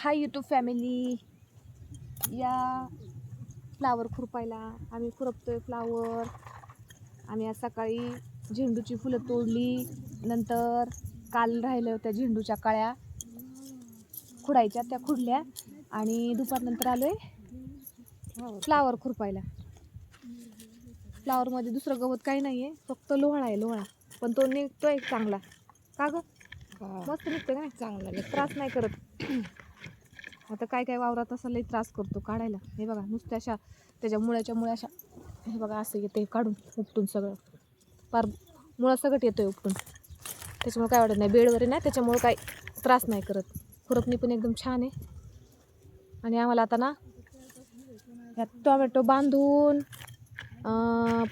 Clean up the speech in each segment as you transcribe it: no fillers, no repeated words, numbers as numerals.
Hi YouTube family. या flower खुरपायला आम्ही खुरपतोय flower. आम्ही आज सकाळी झेंडूची फुलं तोडली, नंतर काल राहिल्या होत्या झेंडूच्या कळ्या खुडायच्या, त्या खुडल्या आणि दुपारनंतर आलोय फ्लावर खुरपायला. फ्लावरमध्ये दुसरं गवत काही नाही आहे, फक्त लोहळा आहे, लोहळा. पण तो निघतोय चांगला. का ग? मस्त निघतोय का नाही? चांगला, त्रास नाही करत. आता काय काय वावरात असं लई त्रास करतो काढायला. हे बघा नुसत्या अशा त्याच्या मुळ्याच्या मुळ्या अशा, हे बघा असं येते काढून उपटून सगळं, पार मुळा सगळं येतोय उपटून. त्याच्यामुळे काय वाटत नाही, बेडवर नाही, त्याच्यामुळे काही त्रास नाही करत. खुरपणी पण एकदम छान आहे. आणि आम्हाला आता ना टोमॅटो बांधून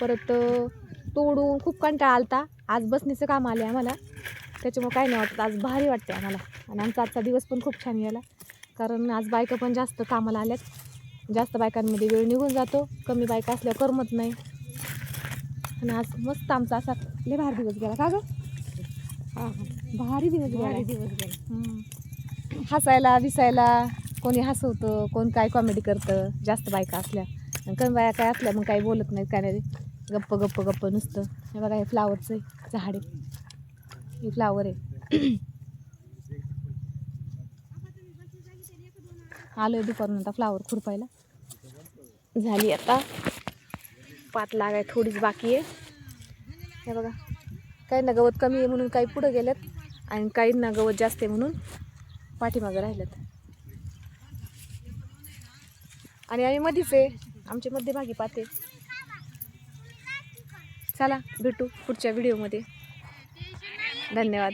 परत तोडून खूप कंटाळा आलता. आज बसणीचं काम आले आम्हाला, त्याच्यामुळे काय नाही वाटत. आज भारी वाटते आम्हाला. आणि आमचा आजचा दिवस पण खूप छान गेला, कारण आज बायका पण जास्त कामाला आल्यात. जास्त बायकांमध्ये वेळ निघून जातो, कमी बायका असल्यावर करमत नाही. आणि आज मस्त आमचा असा लय भारी दिवस गेला. का ग? भारी दिवस गेला. हसायला विसायला कोणी हसवतं, कोण काय कॉमेडी करतं जास्त बायका असल्या. कमी बाया काय असल्या मग काही बोलत नाहीत, काय नाही, गप्प गप्प गप्प नुसतं. हे बघा हे फ्लावरचं झाड आहे, हे फ्लावर आहे. आलोय दुपारून आता फ्लावर खुरपायला. झाली आता पात लागाय थोडीच बाकी आहे. हे बघा काही ना गवत कमी आहे म्हणून काही पुढं गेलेत, आणि काही ना गवत जास्त आहे म्हणून पाठीमागं राहिलेत. आणि आम्ही मधीच आहे, आमच्या मध्यभागी पाते. चला भेटू पुढच्या व्हिडिओमध्ये. धन्यवाद.